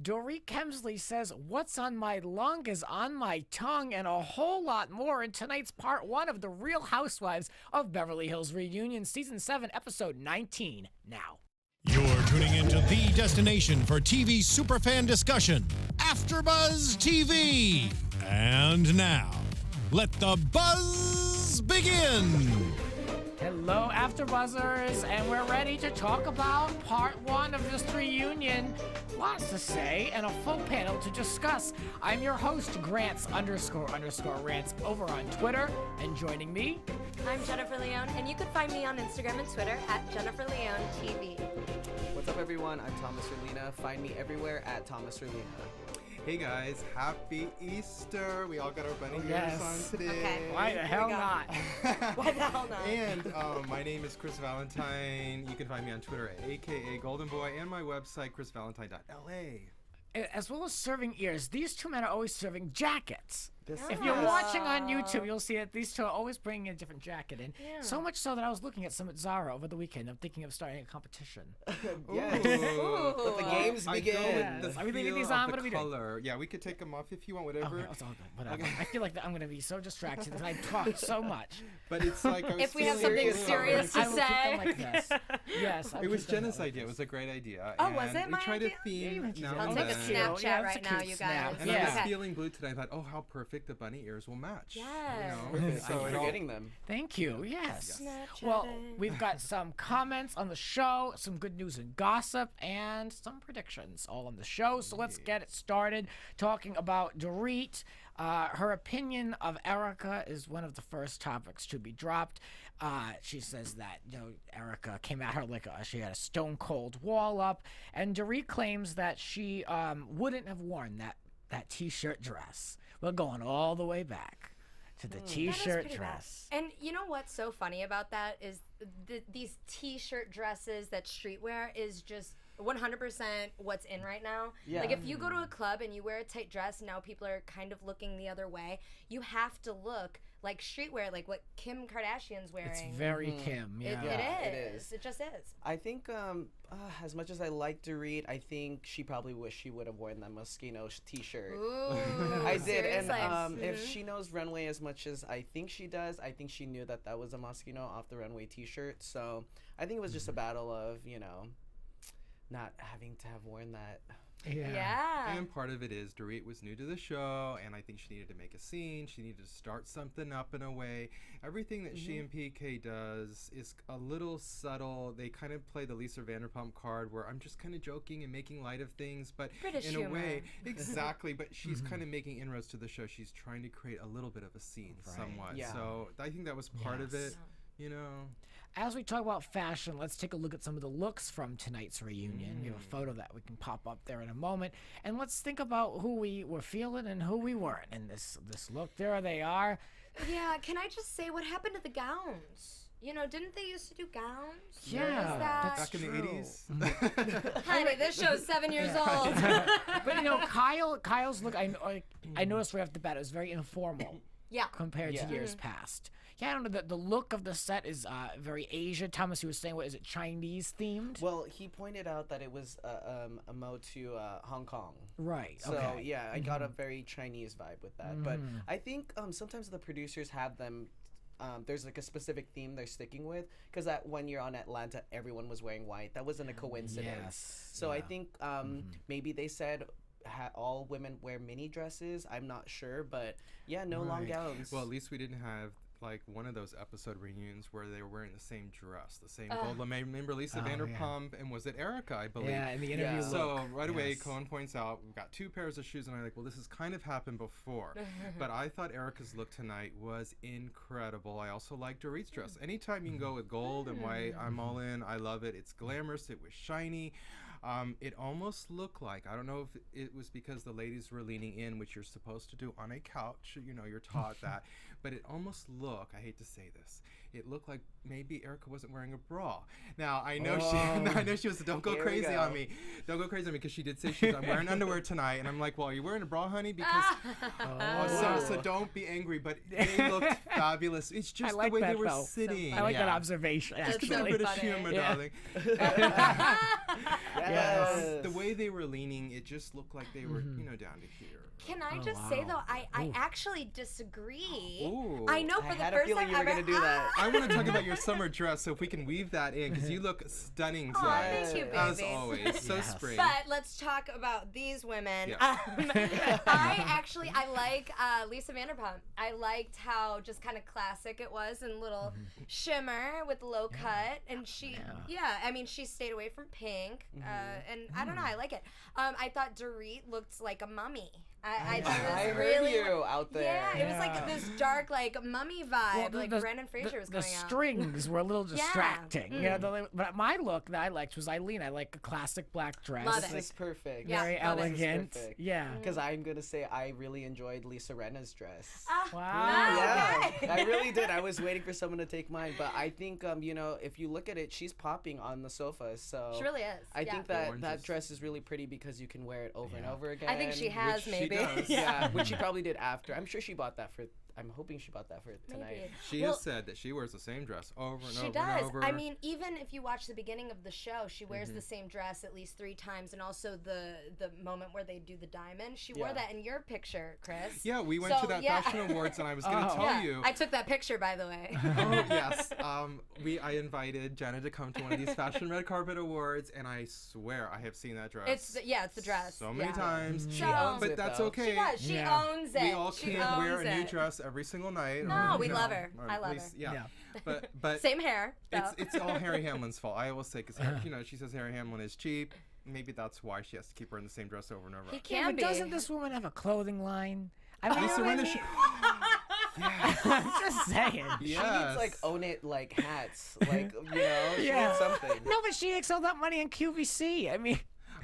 Dorit Kemsley says, "What's on my lung is on my tongue," and a whole lot more in tonight's part 1 of the Real Housewives of Beverly Hills reunion, season 7, episode 19. Now. You're tuning into the destination for TV superfan discussion, AFTERBUZZ TV. And now, let the buzz begin. Hello, AfterBuzzers, and we're ready to talk about part 1 of this reunion. Lots to say and a full panel to discuss. I'm your host, Grants__Rants over on Twitter, and joining me, I'm Jennifer Leone, and you can find me on Instagram and Twitter at Jennifer Leone TV. What's up, everyone? I'm Thomas Orlina. Find me everywhere at Thomas Orlina. Hey guys, happy Easter! We all got our bunny ears on today. Okay. why the hell not? Why the hell not? And my name is Chris Valentine. You can find me on Twitter at AKA Golden Boy and my website, chrisvalentine.la. As well as serving ears, these two men are always serving jackets. If you're Yes. watching on YouTube, you'll see that these two are always bringing a different jacket in. Yeah. So much so that I was looking at some at Zara over the weekend. I'm thinking of starting a competition. Yes. Ooh. Let the games I begin. go Yes. with the Are we leaving feel these of on? the What are we doing? color. Yeah, we could take them off if you want, whatever. Okay, it's all good. Whatever. I feel like I'm going to be so distracted that I talk so much. But it's like I was If we have feeling something serious serious I to will keep them say. like this. Yes. It was Jenna's idea. It was a great idea. Oh, was and it we my tried idea? a theme now I'll and take a then. Snapchat Yeah, right it's a now, cute you snap. guys. And Yeah. I was feeling blue today. I thought, oh, how perfect the bunny ears will match. Yes. Perfect. So Thank you for getting them. Thank you. Yes. Snapchat Well, it. we've got some comments on the show, some good news and gossip, and some predictions all on the show. So let's get it started talking about Dorit. Her opinion of Erica is one of the first topics to be dropped. She says that Erica came at her like she had a stone cold wall up, and Dorit claims that she wouldn't have worn that t-shirt dress. We're going all the way back to the That is t-shirt pretty bad. dress. And you know what's so funny about that is these t-shirt dresses that streetwear is just 100% what's in right now. Yeah. Like if you go to a club and you wear a tight dress, now people are kind of looking the other way. You have to look like streetwear, like what Kim Kardashian's wearing. It's very Kim, yeah. It is. It just is. I think, as much as I like Dorit, I think she probably wished she would have worn that Moschino t-shirt. Ooh, I did, and seriously. if she knows runway as much as I think she does, I think she knew that was a Moschino off the runway t-shirt. So I think it was just a battle of, not having to have worn that. Yeah. And part of it is Dorit was new to the show, and I think she needed to make a scene. She needed to start something up in a way. Everything that she and PK does is a little subtle. They kind of play the Lisa Vanderpump card where I'm just kind of joking and making light of things, but British in humor. a way, exactly. But she's kind of making inroads to the show. She's trying to create a little bit of a scene somewhat. Yeah. So I think that was part of it, As we talk about fashion, let's take a look at some of the looks from tonight's reunion. We have a photo that we can pop up there in a moment. And let's think about who we were feeling and who we weren't in this look. There they are. Yeah, can I just say what happened to the gowns? Didn't they used to do gowns? Yeah, Where was that? Back in the True. 80s. Honey, this show's 7 years old. But Kyle's look, I noticed right off the bat, it was very informal Yeah. compared to Yeah. years past. Yeah, I don't know, the look of the set is very Asia. Thomas, you were saying, what is it, Chinese themed? Well, he pointed out that it was a mode to Hong Kong. Right, So okay. yeah, I got a very Chinese vibe with that. But I think sometimes the producers have them. There's like a specific theme they're sticking with, because that when you're on Atlanta, everyone was wearing white. That wasn't a coincidence. Yes, So I yeah. think maybe they said all women wear mini dresses. I'm not sure, but yeah, no long Right. gowns. Well, at least we didn't have like one of those episode reunions where they were wearing the same dress, the same gold. Remember Lisa Vanderpump and was it Erica, I believe? Yeah, in the interview look. So right away, Yes. Cohen points out we've got 2 pairs of shoes, and I'm like, well, this has kind of happened before. But I thought Erica's look tonight was incredible. I also like Dorit's dress. Anytime you can go with gold and white, I'm all in. I love it. It's glamorous. It was shiny. It almost looked like, I don't know if it was because the ladies were leaning in, which you're supposed to do on a couch, you're taught that, but it almost looked, I hate to say this, it looked like maybe Erica wasn't wearing a bra. Now, I know she was, don't go Here we crazy go. on me. Don't go crazy on me, because she did say I'm wearing underwear tonight, and I'm like, well, are you wearing a bra, honey? Because, so don't be angry, but they looked fabulous. It's just like the way that, they were though. sitting. I like that observation, That's Just a so little actually. bit of funny. humor, Yeah. darling. yes. The way way they were leaning, it just looked like they were, down to here. Can I just say though, I actually disagree. Ooh. I know for I the had a first feeling time you were ever. gonna do that. I want to talk about your summer dress, so if we can weave that in, because you look stunning Aw, tonight. thank you, As baby. always, so spring. But let's talk about these women. Yeah. I like Lisa Vanderpump. I liked how just kind of classic it was and little shimmer with low cut. And she stayed away from pink. And I don't know, I like it. I thought Dorit looked like a mummy. I thought it was I heard really you out there. Yeah, it was like this dark, like mummy vibe. Like Brandon Fraser was the coming out. strings were a little distracting. But my look that I liked was Eileen. I like a classic black dress. Love This it. is perfect. Yeah. Very love it. elegant. Perfect. Yeah. Because I'm gonna say I really enjoyed Lisa Renna's dress. Wow. Yeah, Okay. I really did. I was waiting for someone to take mine, but I think if you look at it, she's popping on the sofa. So She really is. I think that Gorgeous. dress is really pretty because you can wear it over and over again. I think she has Which she maybe. does. Yeah, which she probably did after. I'm sure she bought that for. I'm hoping she bought that for tonight. Maybe. She Well, has said that she wears the same dress over and She over does. and over. I mean, even if you watch the beginning of the show, she wears the same dress at least 3 times, and also the moment where they do the diamond. She wore Yeah. that in your picture, Chris. yeah, we went So, to that yeah. fashion awards, and I was going to tell Yeah, you. I took that picture, by the way. Oh, yes. I invited Jenna to come to one of these fashion red carpet awards, and I swear I have seen that dress. It's the dress. so many yeah. times. She owns But it, that's though. okay. She does. She Yeah. owns it. We all she can't wear owns a new it. dress every single night. No, or, we you love know, her. or I at love least- her. Yeah. But Same hair. So. it's all Harry Hamlin's fault. I always say, because she says Harry Hamlin is cheap. Maybe that's why she has to keep wearing the same dress over and over. He Yeah, can but be. doesn't this woman have a clothing line? I mean, Lisa Rinna should- I'm just saying. She Yes. needs like own it like hats, like she Yeah. needs something. No, but she makes all that money in QVC. I mean,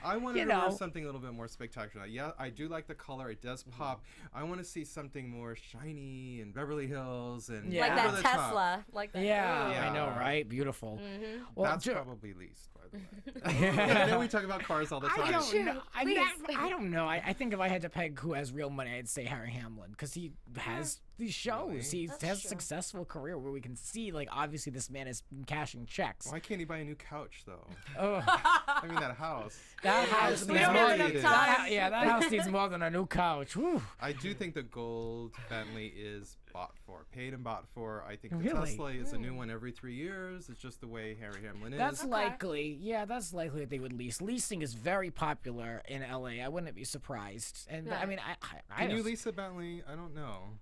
I wanted You to wear know. something a little bit more spectacular. Yeah, I do like the color. It does pop. I want to see something more shiny and Beverly Hills and Yeah. like over that the top. Tesla. Like that. yeah, Yeah. I know, right? Beautiful. Well, That's Jo- probably least, by the way. I know we talk about cars all the time. I don't Shoot, know. please. I don't know. I think if I had to peg who has real money, I'd say Harry Hamlin because he has these shows. He That's has a true. successful career where we can see, like, obviously this man is cashing checks. Why can't he buy a new couch, though? Oh, I mean, that house. that house We needs don't more have than enough time. that house needs more than a new couch. Woo. I do think the gold Bentley is paid and bought for. I think the Really? Tesla is a new one every 3 years. It's just the way Harry Hamlin is. That's Okay. likely. Yeah, that's likely that they would lease. Leasing is very popular in LA. I wouldn't be surprised. And Yeah. I mean, I Can you just- lease a Bentley? I don't know.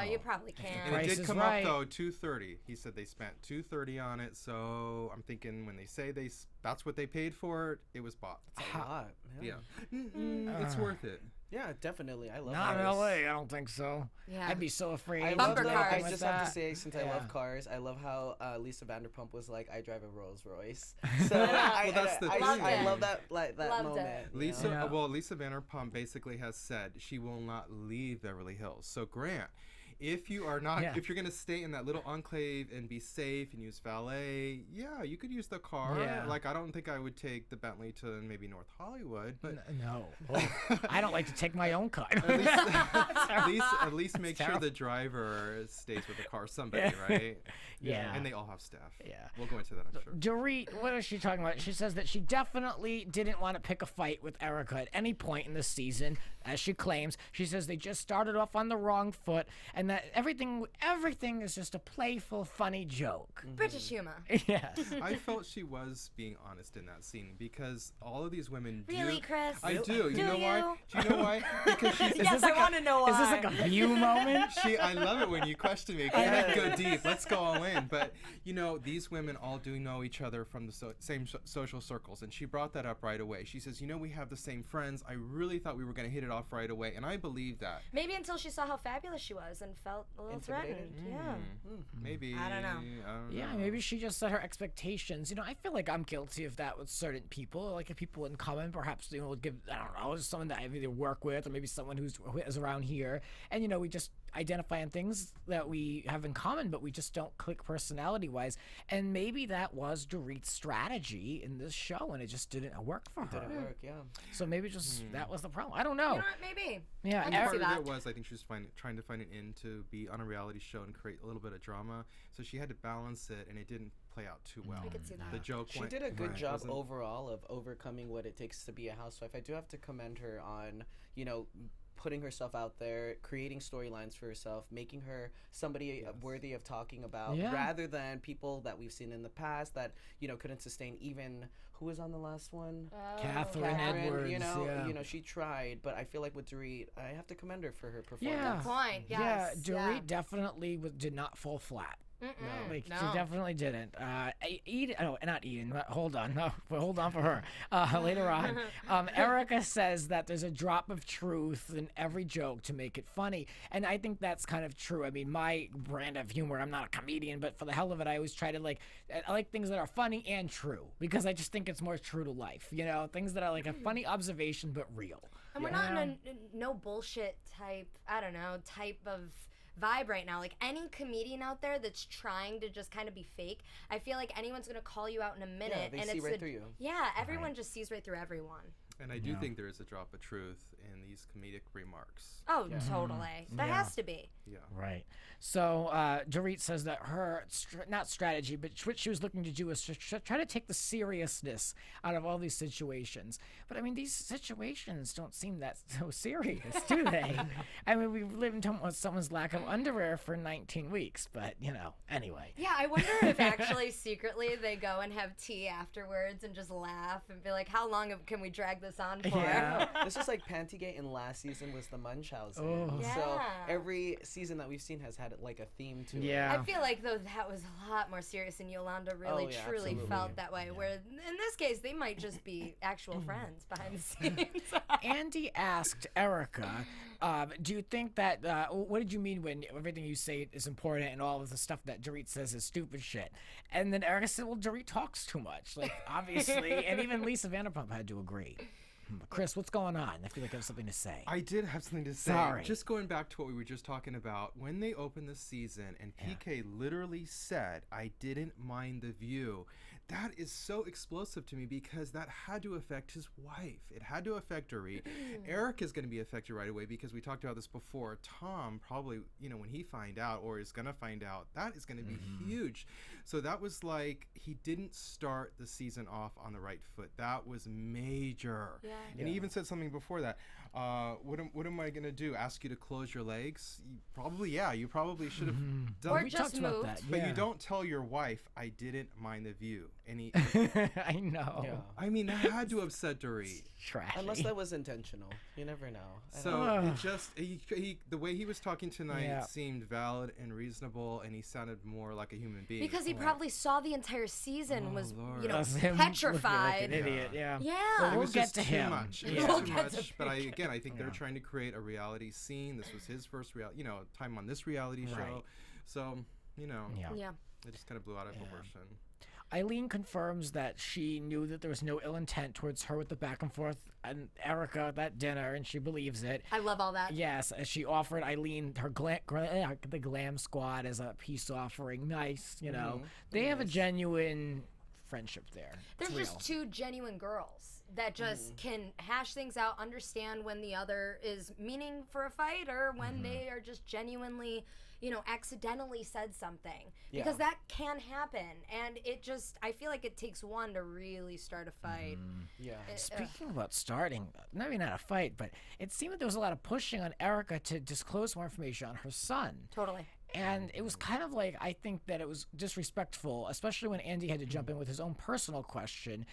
You probably can. And it Price did is come right. up though, $230. He said they spent $230 on it. So I'm thinking when they say that's what they paid for it, it was bought. A lot. Yeah, it's worth it. Yeah, definitely. I love Not in cars. LA. I don't think so. Yeah. I'd be so afraid. I of love Bumper doing that. cars. I anything just like have to that. say, since I Yeah. love cars, I love how Lisa Vanderpump was like, "I drive a Rolls Royce." So I, that's the I, Loved I it. love that that Loved moment. it. you Lisa, know? Yeah. well, Lisa Vanderpump basically has said she will not leave Beverly Hills. So Grant, if you are not, Yeah. if you're gonna stay in that little enclave and be safe and use valet, yeah, you could use the car. Yeah. Like I don't think I would take the Bentley to maybe North Hollywood, but No. I don't like to take my own car. at least make sure the driver stays with the car, somebody, right? Yeah. And they all have staff. Yeah. We'll go into that, I'm sure. Dorit, what is she talking about? She says that she definitely didn't want to pick a fight with Erica at any point in the season, as she claims. She says they just started off on the wrong foot, and that everything is just a playful, funny joke. British humor. Yes. I felt she was being honest in that scene because all of these women Really, do. Chris? I do. Do You know why? you? Do you know why? Because she's. Yes, I want to know why. Is this like a View moment? I love it when you question me. 'Cause I go deep. Let's go all in. But these women all do know each other from the same social circles, and she brought that up right away. She says, we have the same friends. I really thought we were going to hit it off right away, and I believe that. Maybe until she saw how fabulous she was and felt a little threatened. Intimidated? Yeah. Maybe. I don't know. Yeah, maybe she just set her expectations. I feel like I'm guilty of that with certain people. Like if people in common, perhaps would give, I don't know, someone that I either work with or maybe someone who is around here, and we just identify on things that we have in common, but we just don't click personality-wise. And maybe that was Dorit's strategy in this show, and it just didn't work for her. Didn't work. Yeah. So maybe just that was the problem. I don't know. You know what? Maybe. Yeah, I and can Part see of that. it was, I think she was trying to find an end to be on a reality show and create a little bit of drama. So she had to balance it, and it didn't play out too well. I could see that. The joke She went, did a good job wasn't- overall of overcoming what it takes to be a housewife. I do have to commend her on, putting herself out there, creating storylines for herself, making her somebody worthy of talking about, rather than people that we've seen in the past that couldn't sustain. Even who was on the last one? Catherine Edwards. She tried, but I feel like with Dorit, I have to commend her for her Yeah. performance. Good point. Yeah, Yes. Dorit definitely did not fall flat. Like, No. she definitely didn't. Eden, not Eden. Hold on, no, but hold on for her. Later on, Erica says that there's a drop of truth in every joke to make it funny, and I think that's kind of true. I mean, my brand of humor, I'm not a comedian, but for the hell of it, I always try to I like things that are funny and true because I just think it's more true to life. Things that are like a funny observation but real. And we're not in a no bullshit type, type of vibe right now. Like any comedian out there that's trying to just kind of be fake, I feel like anyone's gonna call you out in a minute. they and see it's right through you. Yeah, everyone just sees right through everyone. And I do think there is a drop of truth in these comedic remarks. Oh, totally. There has to be. Yeah. Right. So Dorit says that her, not strategy, but what she was looking to do is to try to take the seriousness out of all these situations. But I mean, these situations don't seem that so serious, do they? I mean, we've lived with someone's lack of underwear for 19 weeks, but anyway. Yeah, I wonder if actually secretly they go and have tea afterwards and just laugh and be like, how long can we drag this on for? Yeah. This is like Pantygate, and last season was the Munchausen. Oh. So Yeah. every season that we've seen has had like a theme to it. Yeah. I feel like though that was a lot more serious, and Yolanda really truly absolutely. felt that way. Where in this case, they might just be actual friends behind the scenes. Andy asked Erica, do you think that, what did you mean when everything you say is important and all of the stuff that Dorit says is stupid shit? And then Erica said, well, Dorit talks too much, like, obviously, and even Lisa Vanderpump had to agree. Chris, what's going on? I feel like I have something to say. I did have something to say. Sorry. Just going back to what we were just talking about, when they opened the season and PK literally said, I didn't mind the view, that is so explosive to me because that had to affect his wife. It had to affect Dorit. Eric is going to be affected right away because we talked about this before. Tom probably, when he find out or is going to find out, that is going to be huge. So that was like, he didn't start the season off on the right foot. That was major. Yeah. And he even said something before that. What am I going to do? Ask you to close your legs? You probably should have done Or We just talked about moved. that. But yeah. you don't tell your wife, I didn't mind the view. And he, I know. Yeah. I mean, that had to upset Dorit. Trashy. Unless that was intentional. You never know. I don't So know. it just, the way he was talking tonight Yeah. seemed valid and reasonable, and he sounded more like a human being. Because he probably saw the entire season, was Lord. That's him looking petrified. like an idiot, yeah. Yeah. Well, It we'll was get just to too him. much. It Yeah. was We'll too get to much. But I think they're trying to create a reality scene. This was his first time on this reality show. Right. So, Yeah. Yeah. it just kind of blew out of proportion. Eileen confirms that she knew that there was no ill intent towards her with the back and forth and Erica at that dinner, and she believes it. I love all that. Yes, as she offered Eileen her the Glam Squad as a peace offering. Nice, They have a genuine friendship there. There's It's just real. two genuine girls that just can hash things out, understand when the other is meaning for a fight or when they are just genuinely, accidentally said something. Because that can happen. And I feel like it takes one to really start a fight. Yeah. Speaking about starting, maybe not a fight, but it seemed that there was a lot of pushing on Erica to disclose more information on her son. Totally. And it was kind of like, I think that it was disrespectful, especially when Andy had to jump in with his own personal question.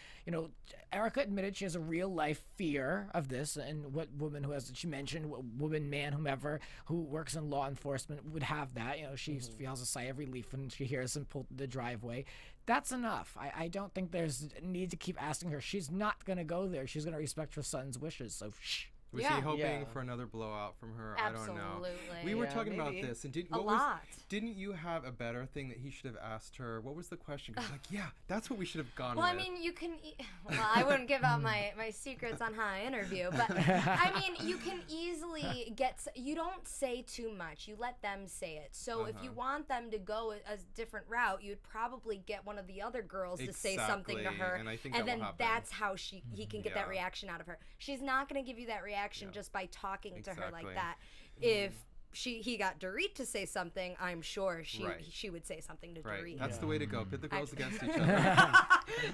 Erica admitted she has a real life fear of this, and what woman she mentioned, woman, man, whomever, who works in law enforcement would have that. She feels a sigh of relief when she hears him pull the driveway. That's enough. I don't think there's a need to keep asking her. She's not going to go there. She's going to respect her son's wishes, so shh. Was Yeah. he hoping Yeah. for another blowout from her? I don't know. Absolutely. We were Yeah, talking maybe. about this, and A lot. didn't you have a better thing that he should have asked her? What was the question? 'Cause yeah, that's what we should have gone Well, I with. mean, you can. Well, I wouldn't give out my secrets on how I interview, but I mean, you can easily get. You don't say too much. You let them say it. So if you want them to go a different route, you'd probably get one of the other girls to say something to Exactly, her, and I think that will then happen. that's how he can get that Yeah. reaction out of her. She's not going to give you that reaction just by talking to her like Exactly. that. If he got Dorit to say something, I'm sure she would say something to Dorit. That's the way to go. Pit the girls against each other.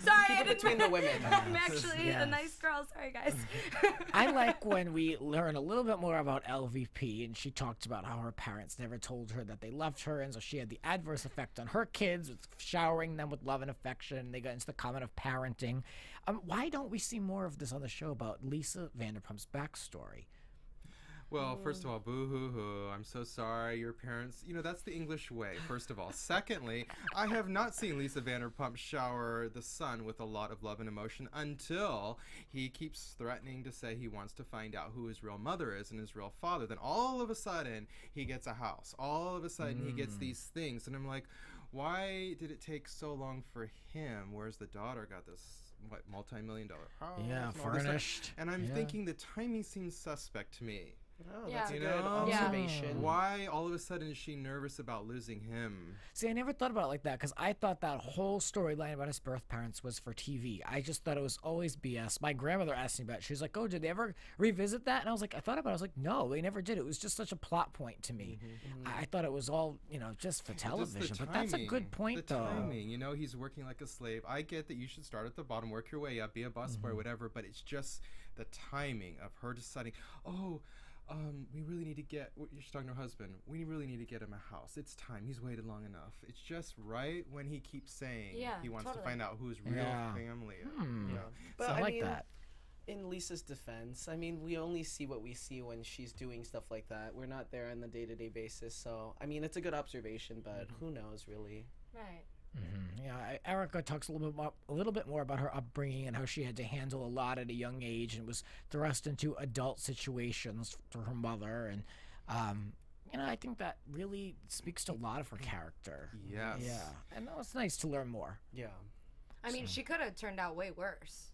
Sorry, I didn't between the women. I'm actually a nice girl. Sorry, guys. I like when we learn a little bit more about LVP, and she talked about how her parents never told her that they loved her, and so she had the adverse effect on her kids, with showering them with love and affection. They got into the comment of parenting. Why don't we see more of this on the show about Lisa Vanderpump's backstory? Well, first of all, boo-hoo-hoo. I'm so sorry. Your parents, that's the English way, first of all. Secondly, I have not seen Lisa Vanderpump shower the son with a lot of love and emotion until he keeps threatening to say he wants to find out who his real mother is and his real father. Then all of a sudden, he gets a house. All of a sudden, he gets these things. And I'm like, why did it take so long for him, whereas the daughter got this multi-million-dollar house? Yeah, furnished. And I'm thinking the timing seems suspect to me. Oh, that's a good observation. Why all of a sudden is she nervous about losing him? See, I never thought about it like that, because I thought that whole storyline about his birth parents was for TV. I just thought it was always BS. My grandmother asked me about it. She was like, oh, did they ever revisit that? And I was like, I thought about it. I was like, no, they never did. It was just such a plot point to me. I thought it was all, just for television. But that's a good point, the though. Timing, he's working like a slave. I get that you should start at the bottom, work your way up, be a busboy, whatever, but it's just the timing of her deciding, we really need to get, she's talking to her husband, we really need to get him a house. It's time. He's waited long enough. It's just right when he keeps saying he wants to find out who his real family is. But So I like mean, that. In Lisa's defense, I mean, we only see what we see when she's doing stuff like that. We're not there on the day-to-day basis. So, I mean, it's a good observation, but who knows, really? Right. Yeah, Erica talks a little bit more about her upbringing and how she had to handle a lot at a young age and was thrust into adult situations for her mother, and I think that really speaks to a lot of her character. Yes. Yeah, and it's nice to learn more. Yeah. I mean, she could have turned out way worse.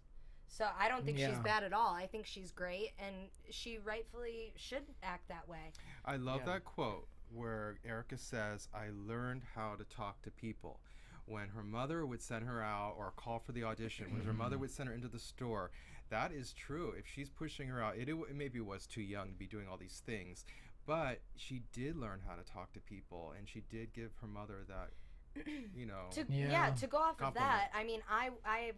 So I don't think she's bad at all. I think she's great, and she rightfully should act that way. I love that quote where Erica says, I learned how to talk to people. When her mother would send her out or call for the audition, when her mother would send her into the store, that is true. If she's pushing her out, it maybe was too young to be doing all these things, but she did learn how to talk to people, and she did give her mother that, to go off of that, I mean, I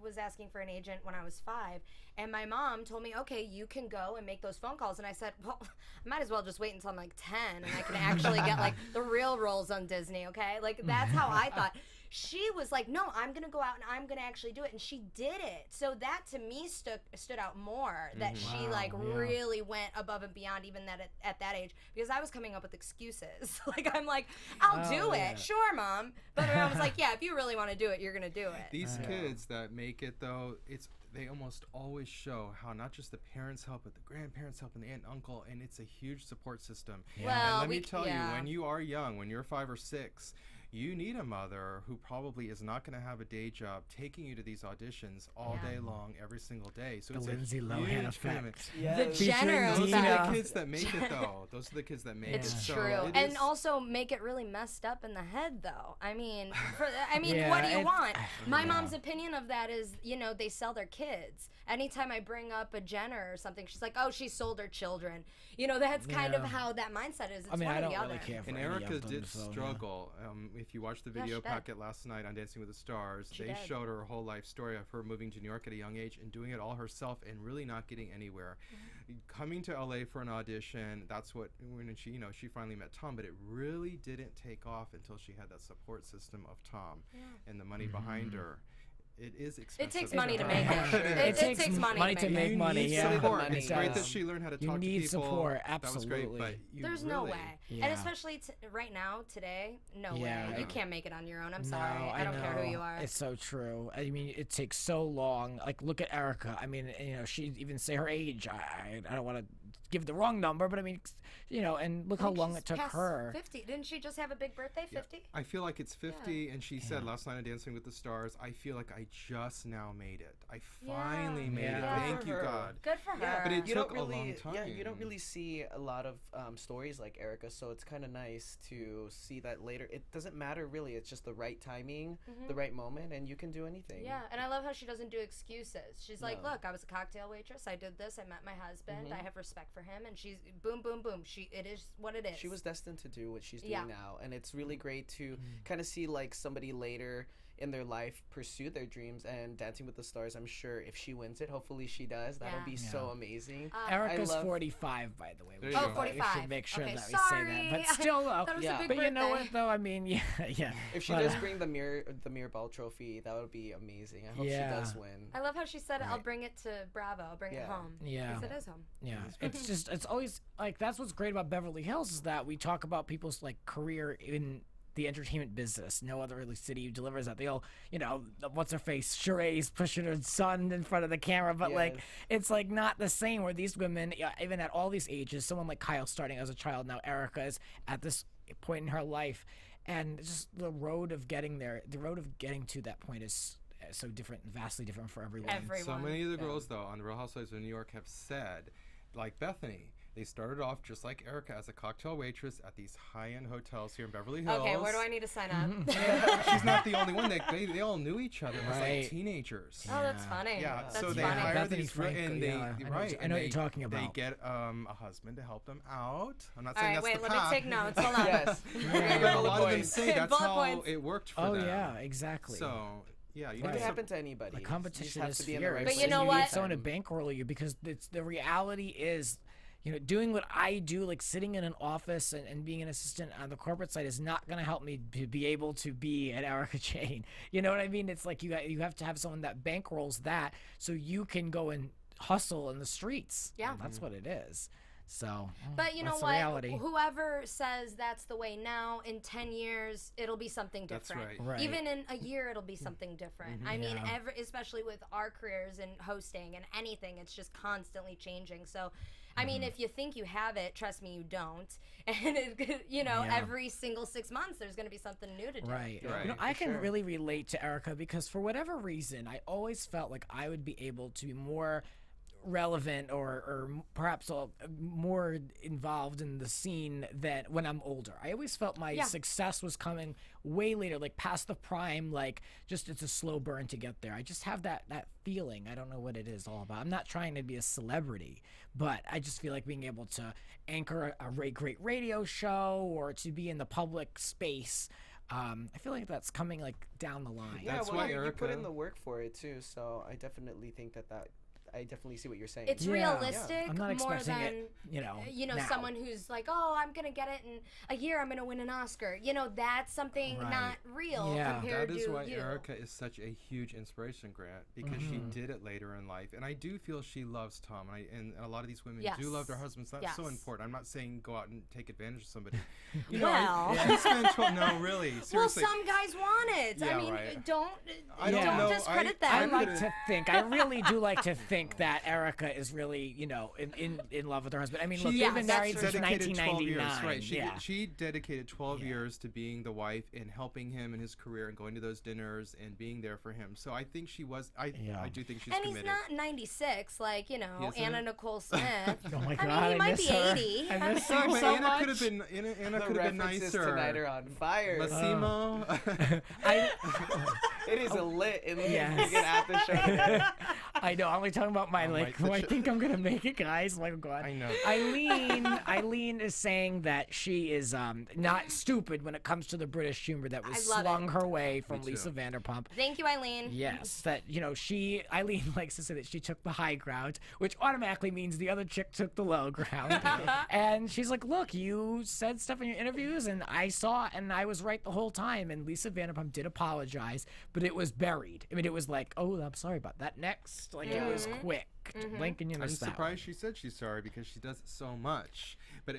was asking for an agent when I was 5, and my mom told me, okay, you can go and make those phone calls, and I said, well, I might as well just wait until I'm like 10 and I can actually get like the real roles on Disney, okay? Like, that's how I thought. She was like, no, I'm going to go out and I'm going to actually do it. And she did it. So that to me stood out more, that she really went above and beyond even at that age, because I was coming up with excuses. Like, I'm like, I'll do it. Sure, Mom. But my mom was like, yeah, if you really want to do it, you're going to do it. These kids that make it, though, they almost always show how not just the parents help, but the grandparents help and the aunt and uncle, and it's a huge support system. Well, and let me tell you, when you are young, when you're 5 or 6, you need a mother who probably is not going to have a day job taking you to these auditions all day long, every single day. So The it's Lindsay a Lohan huge effect. commitment. The Jenner Those are effect. the kids that make it, though. Those are the kids that make it. It's So true, it and is- also make it really messed up in the head, though. I mean, what do you want? My mom's opinion of that is, they sell their kids. Anytime I bring up a Jenner or something, she's like, "Oh, she sold her children." That's kind of how that mindset is. It's one I or don't the other. really care for And any Erica of them, did so, struggle. If you watch the video she did. packet last night on Dancing with the Stars, She they did. showed her whole life story of her moving to New York at a young age and doing it all herself and really not getting anywhere. Coming to LA for an audition, that's when she finally met Tom, but it really didn't take off until she had that support system of Tom and the money behind her. It is expensive. It takes money to make it. it. It takes money to make make it. money. You need Yeah, support. Money, It's great yeah. that she learned how to You talk need to people. support, That was great, absolutely. but There's no really, way. Yeah. And especially right now, today, no way. You can't make it on your own. I'm sorry. No, I don't care who you are. It's so true. I mean, it takes so long. Like, look at Erica. I mean, she even say her age. I don't want to give the wrong number, but I mean, and look how long it took Past her. 50. Didn't she just have a big birthday? 50? I feel like it's 50, and she said last night on Dancing with the Stars, I feel like I just now made it. I finally made it. Yeah. Thank Good you, for her. God. Good for her. Yeah, But it you took don't really, a long time. Yeah, you don't really see a lot of stories like Erica, so it's kind of nice to see that later. It doesn't matter really. It's just the right timing, the right moment, and you can do anything. Yeah, and I love how she doesn't do excuses. She's like, No. look, I was a cocktail waitress. I did this. I met my husband. I have respect for him, and she's boom, boom, boom. It is what it is. She was destined to do what she's doing now, and it's really great to kind of see like somebody later in their life pursue their dreams. And Dancing with the Stars, I'm sure if she wins it, hopefully she does, that'll be so amazing. Erica's 45, by the way. There you go. 45. We should make sure Okay, that sorry. we say that. But still, though. That was a big But you know what, birthday. though? I mean, yeah. If she But, does bring the mirror ball trophy, that would be amazing. I hope she does win. I love how she said, "I'll bring it to Bravo. I'll bring it home." Yeah. Because it is home. Yeah, it's always like that's what's great about Beverly Hills is that we talk about people's like career in the entertainment business. No other really city delivers that. They all, what's her face, Sheree's pushing her son in front of the camera, but like it's like not the same. Where these women, even at all these ages, someone like Kyle starting as a child, now Erica is at this point in her life, and just the road of getting there, the road of getting to that point is so different, vastly different for everyone. So many of the girls, though, on the Real Housewives of New York have said, like Bethany, they started off just like Erica as a cocktail waitress at these high-end hotels here in Beverly Hills. Okay, where do I need to sign up? She's not the only one. They all knew each other as like teenagers. Oh, that's funny. Yeah, That's so they funny. hire Bethany these Frankel, and they I know what you're talking about. They get a husband to help them out. I'm not All saying right, that's wait, the let path. me take notes. Hold on. Yes. But a lot of them say that's Bullet how points. it worked for Oh them. yeah, exactly. So yeah, you It know, can happen to anybody. The You competition just have is to be in the fierce. right But you place know at the what? right Someone to time. bankroll you because the reality is, doing what I do, like sitting in an office and being an assistant on the corporate side is not going to help me to be able to be an Erica Jane. You know what I mean? It's like you have to have someone that bankrolls that so you can go and hustle in the streets. Yeah. That's what it is. So, But you know that's the what? reality. Whoever says that's the way now, in 10 years, it'll be something That's different. right. Right. Even in a year, it'll be something different. I mean, Yeah. especially with our careers in hosting and anything, it's just constantly changing. So, I mean, if you think you have it, trust me, you don't. And, every single 6 months, there's going to be something new to do. Right. Right, I for can sure. really relate to Erica because for whatever reason, I always felt like I would be able to be more relevant or perhaps more involved in the scene than when I'm older. I always felt my success was coming way later, like past the prime, like just it's a slow burn to get there. I just have that feeling. I don't know what it is all about. I'm not trying to be a celebrity, but I just feel like being able to anchor a great radio show or to be in the public space, I feel like that's coming like down the line. Yeah, That's well, why you put Erica- in the work for it too. So I definitely think that I definitely see what you're saying. It's Yeah. realistic I'm not more expecting than it, now. someone who's like, oh, I'm gonna get it in a year, I'm gonna win an Oscar. That's something Right. not real Yeah. compared That is to why you. Erica is such a huge inspiration, Grant, because she did it later in life, and I do feel she loves Tom, and a lot of these women do love their husbands. That's so Yes. important. I'm not saying go out and take advantage of somebody. Well. she spent 12. No, really, Well, seriously. some guys want it. I Yeah, mean, right. don't I don't know. discredit I them. like to think, I really do like to think that Erica is really, in love with her husband. I mean, look, She they've been that's married since dedicated 12 years, 1999. right? She yeah. she dedicated 12 years to being the wife and helping him in his career and going to those dinners and being there for him. So I think she was. I do think she's and committed. he's not 96, like, He isn't? Anna Nicole Smith. Oh my I God, mean, he might miss be her. 80. I miss Oh, her but so Anna much. could have been. Anna the could have been references nicer. tonight are on fire. Massimo. I, It is a lit in the Yes. freaking after show. today. I know. I'm only talking about my the I think I'm gonna make it, guys. Like, God. I know. Eileen is saying that she is not stupid when it comes to the British humor that was I love slung it. her way from too. Lisa Vanderpump. Thank you, Eileen. Yes, that Eileen likes to say that she took the high ground, which automatically means the other chick took the low ground. And she's like, "Look, you said stuff in your interviews, and I saw, and I was right the whole time." And Lisa Vanderpump did apologize, but it was buried. I mean, it was like, "Oh, I'm sorry about that." Next, like it was quick. Blink and you I'm missed that one. surprised she said she's sorry because she does it so much. But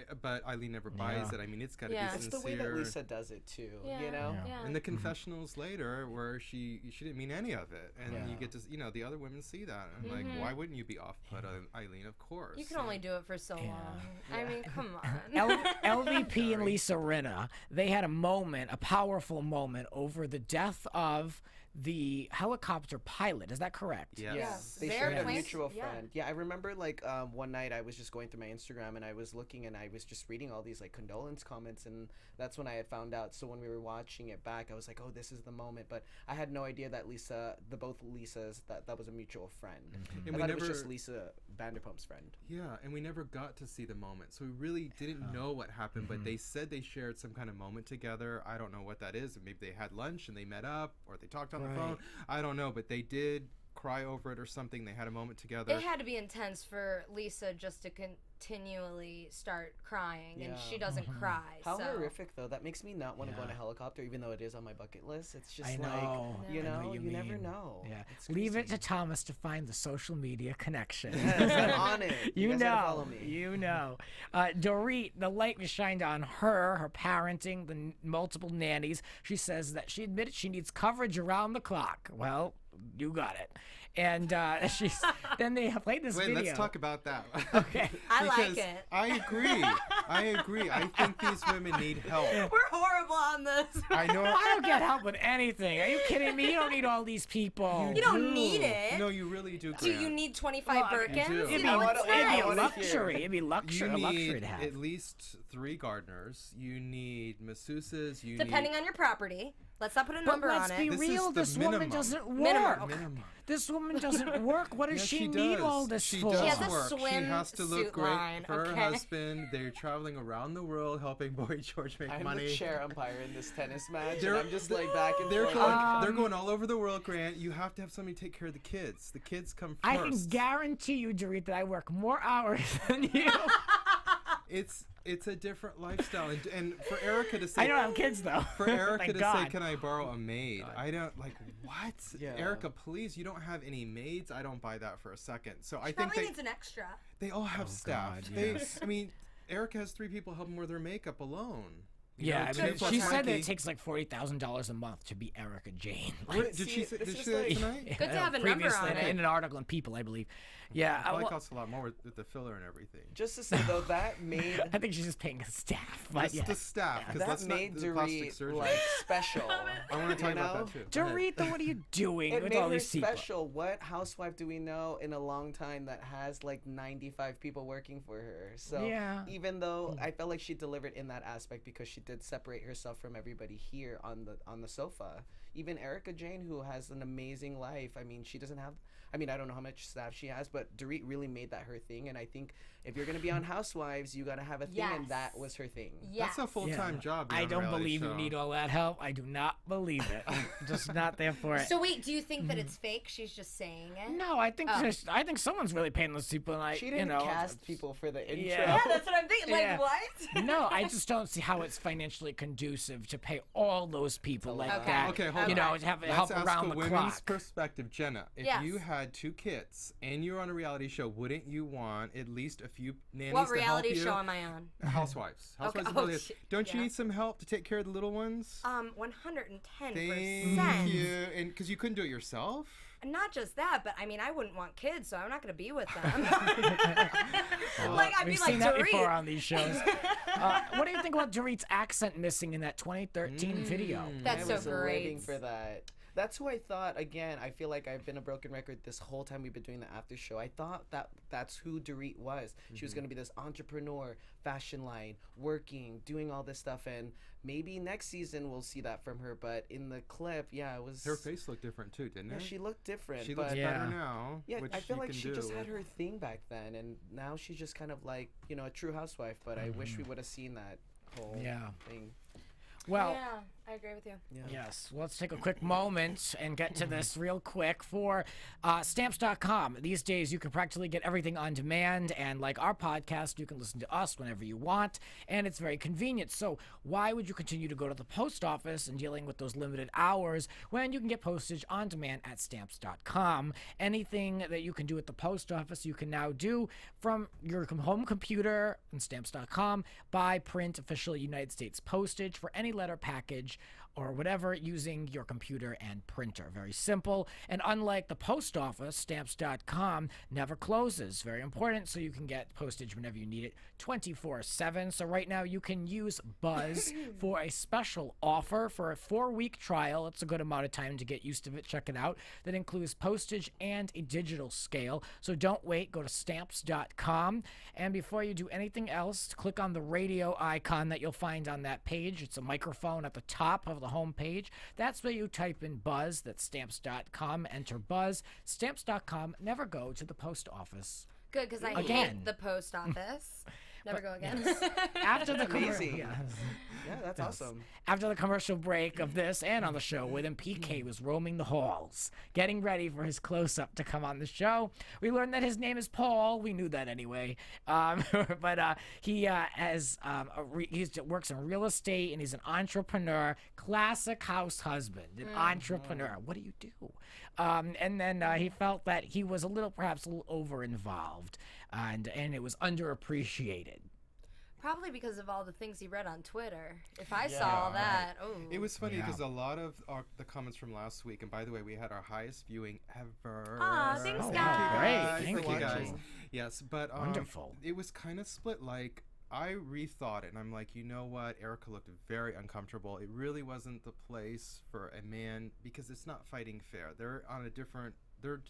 Eileen never buys it. I mean, it's got to Yeah. be It's sincere. the way that Lisa does it too. Yeah. You know. Yeah. And the confessionals later, where she didn't mean any of it, and Yeah. you get to the other women see that, and like, why wouldn't you be off put, Eileen? Of course. You can only do it for so long. I mean, come on. LVP and Lisa Rinna, they had a powerful moment over the death of the helicopter pilot. Is that correct? Yes. Yes. They Their shared a plane- mutual Yeah. friend. Yeah, I remember like one night I was just going through my Instagram and I was looking and I was just reading all these like condolence comments, and that's when I had found out. So when we were watching it back, I was like, oh, this is the moment. But I had no idea that both Lisas, that was a mutual friend. And I thought it was just Lisa Vanderpump's friend. Yeah, and we never got to see the moment, so we really didn't know what happened. But they said they shared some kind of moment together. I don't know what that is. Maybe they had lunch and they met up, or they talked on the phone. I don't know, but they did cry over it or something. They had a moment together. It had to be intense for Lisa just to continually start crying, and she doesn't cry. How so. horrific, though. That makes me not want to go on a helicopter, even though it is on my bucket list. It's just I know. like, you I know know, what you you never mean. know. Yeah. It's Leave it crazy. to Thomas to find the social media connection. Yes, I'm on it. You guys gotta know, follow me. you know. Dorit, the light was shined on her parenting, the multiple nannies. She says that she admitted she needs coverage around the clock. Well, you got it. And then they played this Wait, video. let's talk about that. Okay. I like Because it. I agree. I think these women need help. We're horrible on this. I know. I don't get help with anything. Are you kidding me? You don't need all these people. You don't need it. No, you really do. Do Grant. you need 25 Birkins? do. You It'd know, be, it's it'd be a nice. wanna luxury. It'd be You luxury need to have. at least 3 gardeners. You need masseuses. You Depending need on your property. Let's not put a But number let's on be it. This real. is the This woman minimum. doesn't work. Minimum. minimum. This woman doesn't work. What does Yes, she she need does. all this She for? does She has a work. She swim has to look suit great line, for her okay? husband. They're traveling around the world helping Boy George make I'm money. the chair umpire in this tennis match, They're- and I'm just like back and They're forth. going, they're going all over the world, Grant. You have to have somebody take care of the kids. The kids come first. I can guarantee you, Dorit, that I work more hours than you. It's a different lifestyle, and for Erica to say, I don't have kids though. for Erica Thank to God. say, "Can I borrow a maid?" I don't like what. Yeah. Erica, please, you don't have any maids. I don't buy that for a second. So I think Probably needs an extra. they all have staff. God, They, yes. I mean, Erica has 3 people helping with her makeup alone. You Yeah, know, I 2 mean, plus she said that Mikey. it takes like $40,000 a month to be Erica Jane. What- did she See, say, it's did she just say like- that tonight? Good to have a number Previously on in it. an article in People, I believe. Yeah, Probably well, costs a lot more with the filler and everything. Just to say though, that made I think she's just paying the staff. But Just yeah. the staff, because that that's not made the plastic Dorit surgery. like special. I want to talk you about know? that too. Go ahead. Dorit, what are you doing It with made all her these people? special. What housewife do we know in a long time that has like 95 people working for her? So Yeah. even though I felt like she delivered in that aspect because she did separate herself from everybody here on the sofa. Even Erica Jane, who has an amazing life. I mean, she doesn't have. I mean, I don't know how much staff she has, but Dorit really made that her thing. And I think if you're gonna be on Housewives, you gotta have a thing, and that Yes. was her thing. Yes. That's a full-time Yeah. job. being I on a don't reality believe you show. need all that help. I do not believe it. Just not there for it. So wait, do you think that it's fake? She's just saying it? No, I think I think someone's really paying those people. And She didn't cast people for the intro. Yeah. Yeah, that's what I'm thinking. Like, Yeah. what? No, I just don't see how it's financially conducive to pay all those people like lot. that. Okay, hold you on. know, to have Let's help ask around a the women's clock. perspective, Jenna. If Yes. you had 2 kids and you're on a reality show, wouldn't you want at least a few nannies What to reality help you? show am I on? Housewives. Housewives Okay. of Beverly Oh, Hills. shit. Don't you Yeah. need some help to take care of the little ones? 110%. Thank you. And because you couldn't do it yourself. And not just that, but I mean, I wouldn't want kids, so I'm not going to be with them. Like, I'd be We've like, seen that before Dorit. on these shows. What do you think about Dorit's accent missing in that 2013 video? That's I so was great. living for that. That's who I thought. Again, I feel like I've been a broken record this whole time we've been doing the after show. I thought that's who Dorit was. She was gonna be this entrepreneur, fashion line, working, doing all this stuff, and maybe next season we'll see that from her. But in the clip, yeah, it was. Her face looked different too, didn't Yeah, it? she looked different. She but looks Yeah. better now. yeah, which I feel you like can she just do. had her thing back then, and now she's just kind of like a true housewife. But I wish we would have seen that whole Yeah. thing. Well, Yeah, I agree with you. yes. Well, let's take a quick moment and get to this real quick for Stamps.com. These days, you can practically get everything on demand, and like our podcast, you can listen to us whenever you want, and it's very convenient. So why would you continue to go to the post office and dealing with those limited hours when you can get postage on demand at Stamps.com? Anything that you can do at the post office, you can now do from your home computer on Stamps.com. Buy, print official United States postage for any letter package or whatever using your computer and printer. Very simple. And unlike the post office, stamps.com never closes. Very important, so you can get postage whenever you need it 24/7. So right now you can use Buzz for a special offer for a 4-week trial. It's a good amount of time to get used to it. Check it out. That includes postage and a digital scale. So don't wait. Go to stamps.com. And before you do anything else, click on the radio icon that you'll find on that page. It's a microphone at the top of the home page. That's where you type in Buzz. That's stamps.com. Enter Buzz. Stamps.com. Never go to the post office. Good, because I hate the post office. Never go again. After the Amazing. yeah. Yeah, that's awesome. After the commercial break of this and on the show, when PK was roaming the halls, getting ready for his close-up to come on the show, we learned that his name is Paul. We knew that anyway. But he works in real estate, and he's an entrepreneur, classic house husband, an entrepreneur. What do you do? And then he felt that he was perhaps a little over-involved, and it was underappreciated. Probably because of all the things he read on Twitter. If I saw all that, It was funny because a lot of the comments from last week, and by the way, we had our highest viewing ever. Aw, thanks, Oh, guys. great. Thank you, guys. watching. Yes, but Wonderful. It was kind of split. Like, I rethought it, and I'm like, you know what? Erica looked very uncomfortable. It really wasn't the place for a man, because it's not fighting fair. They're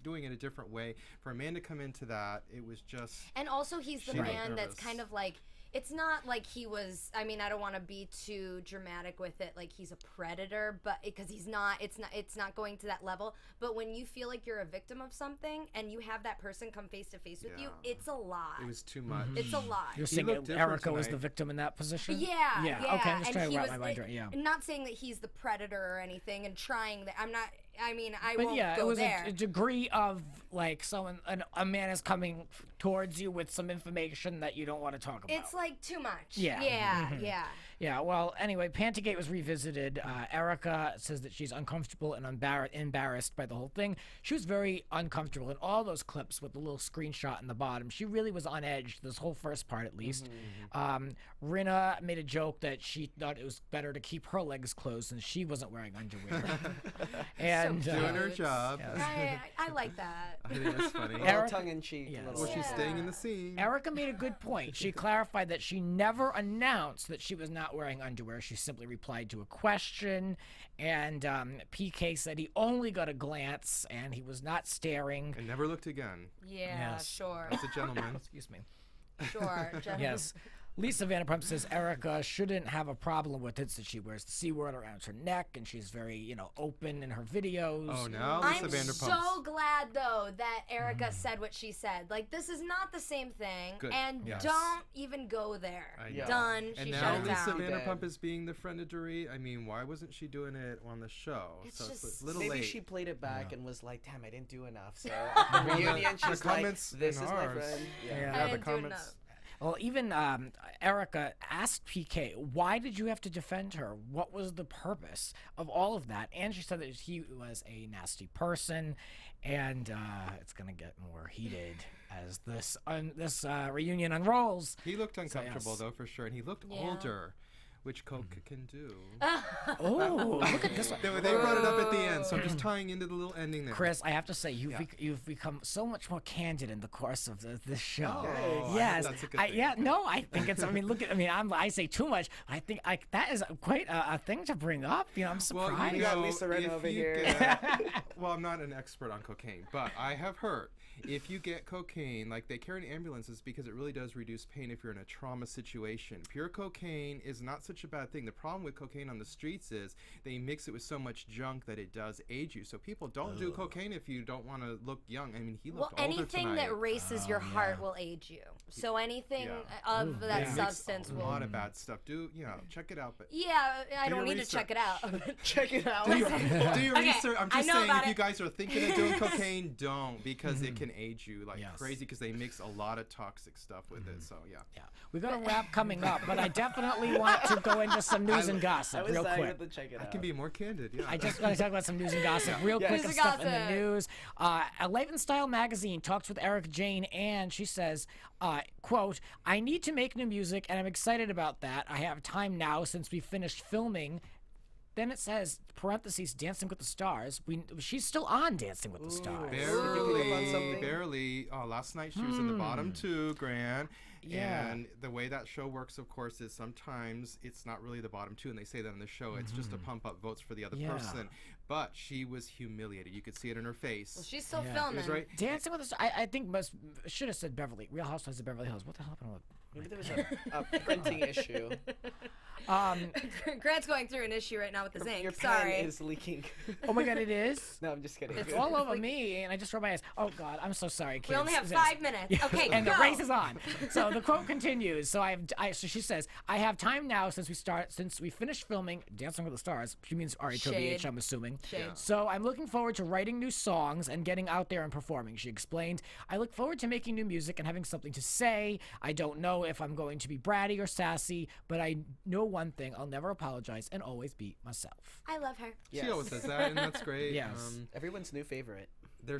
doing it a different way. For a man to come into that, it was just. And also, he's the She looked man that's nervous. kind of like. It's not like he was. I mean, I don't want to be too dramatic with it, like he's a predator, but because he's not. It's not going to that level. But when you feel like you're a victim of something and you have that person come face to face with you, it's a lot. It was too much. It's a lot. You're He saying looked different Erica was the tonight. victim in that position? Yeah. Yeah, okay, I'm just and trying to he wrap was my mind around, yeah. Not saying that he's the predator or anything, and trying that. I'm not. I mean, I But won't yeah, go it was there. a degree of like a man is coming towards you with some information that you don't want to talk about. It's like too much. Yeah. Yeah. Yeah, well, anyway, Pantygate was revisited. Erica says that she's uncomfortable and embarrassed by the whole thing. She was very uncomfortable in all those clips with the little screenshot in the bottom. She really was on edge, this whole first part at least. Rinna made a joke that she thought it was better to keep her legs closed since she wasn't wearing underwear. And Doing her job. I like that. I think that's funny. A little tongue-in-cheek. Yes. A little Well, she's staying in the scene. Erica made a good point. She clarified that she never announced that she was not wearing underwear. She simply replied to a question, and PK said he only got a glance and he was not staring. And never looked again. Yeah, Yes. sure. As a gentleman. Excuse me. Sure. Yes. Lisa Vanderpump says Erica shouldn't have a problem with it, since she wears the C word around her neck and she's very, open in her videos. Oh, now Lisa I'm Vanderpump. so glad though that Erica said what she said. Like, this is not the same thing, Good. and Yes. don't even go there. I know. Done. And She now shut it Lisa down. Vanderpump is being the friend of Dorit. I mean, why wasn't she doing it on the show? It's so just- it's a little Maybe late. she played it back and was like, "Damn, I didn't do enough." So at the reunion, The she's like, comments "This in is my ours. friend." Yeah. I Yeah, the didn't do comments. enough. Well, even Erica asked PK, why did you have to defend her? What was the purpose of all of that? And she said that he was a nasty person, and it's going to get more heated as this reunion unrolls. He looked uncomfortable, yes. though, for sure. And he looked Yeah. older, which Coke can do. Oh, look at this one. They brought it up at the end, so I'm just tying into the little ending there. Chris, I have to say, you've become so much more candid in the course of this show. Oh, Yes, that's a good thing. I think it's. I mean, I say too much. I think that is quite a thing to bring up. I'm surprised. Well, You got Lisa Rinna if over you here. well, I'm not an expert on cocaine, but I have heard if you get cocaine, like they carry in ambulances because it really does reduce pain if you're in a trauma situation. Pure cocaine is not such a bad thing. The problem with cocaine on the streets is they mix it with so much junk that it does age you. So people don't do cocaine if you don't want to look young. I mean, he Well, looked older anything tonight. that races your heart will age you. So anything of that It mixed substance a will. lot of bad stuff. Check it out. But Yeah, I Do don't your need to check it out. Check it out. do your Okay, research. I'm I just know saying, about if you it. guys are thinking of doing cocaine, don't, because it can age you like Yes. crazy, because they mix a lot of toxic stuff with it. So yeah. Yeah, we got a wrap coming up, but I definitely want to go into some news and I gossip was real dying quick. to check it out. I can be more candid. Yeah. I just want to talk about some news and gossip real quick News of and stuff in the gossip. news. A Life and Style magazine talks with Eric Jane, and she says, quote, I need to make new music, and I'm excited about that. I have time now since we finished filming then it says parentheses Dancing with the Stars. She's still on Dancing with the Stars. Barely. Oh, last night she was in the bottom 2, Grant. Yeah. And the way that show works, of course, is sometimes it's not really the bottom 2, and they say that in the show. It's just to pump up votes for the other person. But she was humiliated. You could see it in her face. Well, she's still filming. It was right. Dancing with the Stars. I think should have said Real Housewives of Beverly Hills. What the hell happened with? Maybe there was a printing issue. Grant's going through an issue right now with his ink. Your Sorry. pen is leaking. Oh my God, it is. No, I'm just kidding. It's all over me, and I just rubbed my eyes. Oh God, I'm so sorry, kids. We only have 5 minutes. Okay, and go. the race is on. So the quote continues. So so she says, "I have time now since we finished filming Dancing with the Stars." She means RHOBH, I'm assuming. Shade. So I'm looking forward to writing new songs and getting out there and performing. She explained, "I look forward to making new music and having something to say. I don't know if I'm going to be bratty or sassy, but I know one thing: I'll never apologize and always be myself." I love her. Yes. She always says that, and that's great. Yes. Everyone's new favorite. They're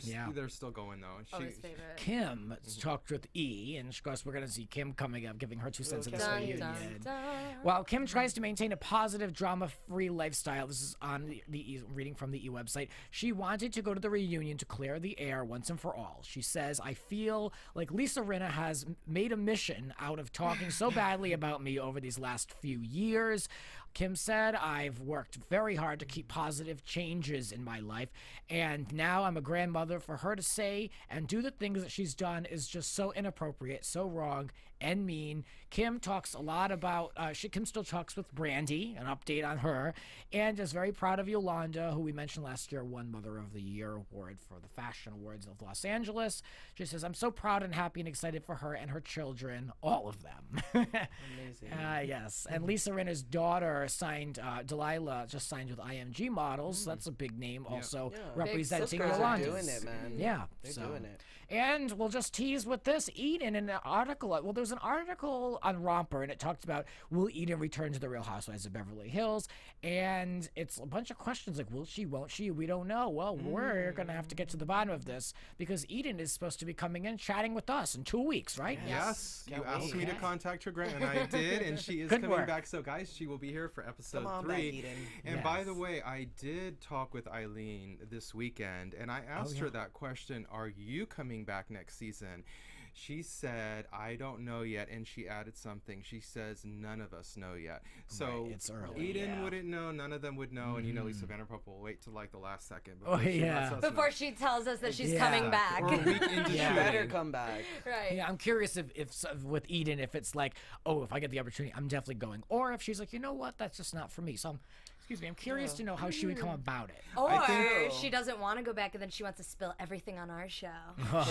still going, though. Always favorite. Kim talked with E, and of course we're going to see Kim coming up, giving her 2 cents of this Dun, reunion. dun, dun. While Kim tries to maintain a positive, drama-free lifestyle, this is on the reading from the E website, she wanted to go to the reunion to clear the air once and for all. She says, "I feel like Lisa Rinna has made a mission out of talking so badly about me over these last few years." Kim said, "I've worked very hard to keep positive changes in my life, and now I'm a grandmother. For her to say and do the things that she's done is just so inappropriate, so wrong and mean." Kim talks a lot about, Kim still talks with Brandy, an update on her, and is very proud of Yolanda, who we mentioned last year won Mother of the Year award for the Fashion Awards of Los Angeles. She says, "I'm so proud and happy and excited for her and her children, all of them." Amazing. Yes. And Lisa Rinna's daughter signed, Delilah just signed with IMG Models. So that's a big name also representing Those girls are Yolanda's. doing it, man. Yeah. They're so. doing it. And we'll just tease with this. Eden, in an article, well, there's an article on Romper, and it talked about, will Eden return to the Real Housewives of Beverly Hills? And it's a bunch of questions like, will she, won't she? We don't know. Well, we're going to have to get to the bottom of this, because Eden is supposed to be coming in, chatting with us in 2 weeks, right? Yes, you Can't asked wait. me to contact her, Grant, and I did, and she is Good coming work. back. So, guys, she will be here for episode Come on 3. back, Eden. And by Yes. the way, I did talk with Eileen this weekend, and I asked her that question: are you coming back next season? She said, "I don't know yet," and she added something. She says, "None of us know yet." So Right, it's early, Eden wouldn't know, none of them would know, and Lisa Vanderpump will wait till like the last second Oh, before she yeah. lets us know. Before she tells us that she's Yeah. coming back. Or a week into Yeah. shooting. Better come back. Right. Yeah, I'm curious if with Eden, if it's like, oh, if I get the opportunity, I'm definitely going. Or if she's like, you know what, that's just not for me. So I'm curious to know how she would come about it. Or I think- she doesn't want to go back and then she wants to spill everything on our show.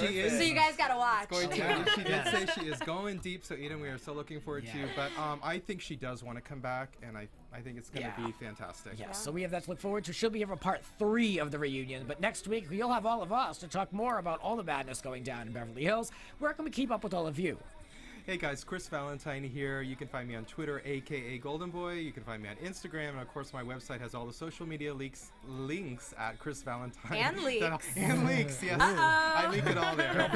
She is So you guys gotta watch. going to, she did say she is going deep, so Eden, we are so looking forward to. But I think she does want to come back, and I think it's going to be fantastic. Yes, so we have that to look forward to. She'll be here for part 3 of the reunion, but next week you'll have all of us to talk more about all the madness going down in Beverly Hills. Where can we keep up with all of you? Hey guys, Chris Valentine here. You can find me on Twitter, aka Golden Boy. You can find me on Instagram, and of course my website has all the social media links at Chris Valentine. And leaks. And leaks, yes. I link it all there.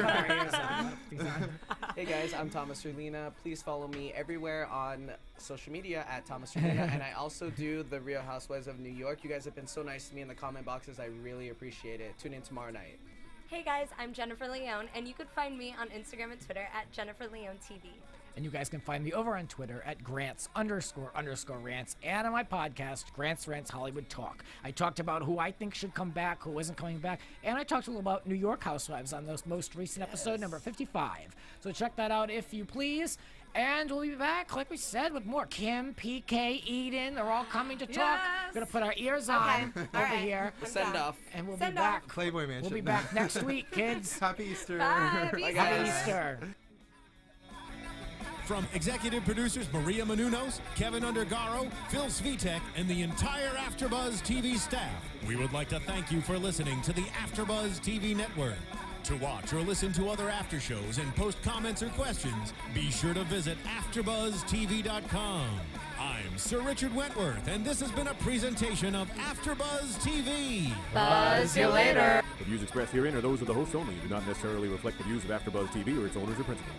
Hey guys, I'm Thomas Orlina. Please follow me everywhere on social media at Thomas Orlina, and I also do the Real Housewives of New York. You guys have been so nice to me in the comment boxes. I really appreciate it. Tune in tomorrow night. Hey guys, I'm Jennifer Leone, and you could find me on Instagram and Twitter at Jennifer Leone TV. And you guys can find me over on Twitter at Grants__rants, and on my podcast, Grants Rants Hollywood Talk. I talked about who I think should come back, who isn't coming back, and I talked a little about New York Housewives on this most recent episode, number 55. So check that out if you please. And we'll be back, like we said, with more Kim, PK, Eden. They're all coming to talk. Yes. We're going to put our ears on over here. Send off. And we'll Send be off. back. Playboy Mansion. We'll be back next week, kids. Happy Easter. Bye. Bye, Happy guys. Easter. From executive producers Maria Menounos, Kevin Undergaro, Phil Svitek, and the entire AfterBuzz TV staff, we would like to thank you for listening to the AfterBuzz TV network. To watch or listen to other after shows and post comments or questions, be sure to visit AfterBuzzTV.com. I'm Sir Richard Wentworth, and this has been a presentation of AfterBuzz TV. Buzz you later. The views expressed herein are those of the hosts only and do not necessarily reflect the views of AfterBuzz TV or its owners or principals.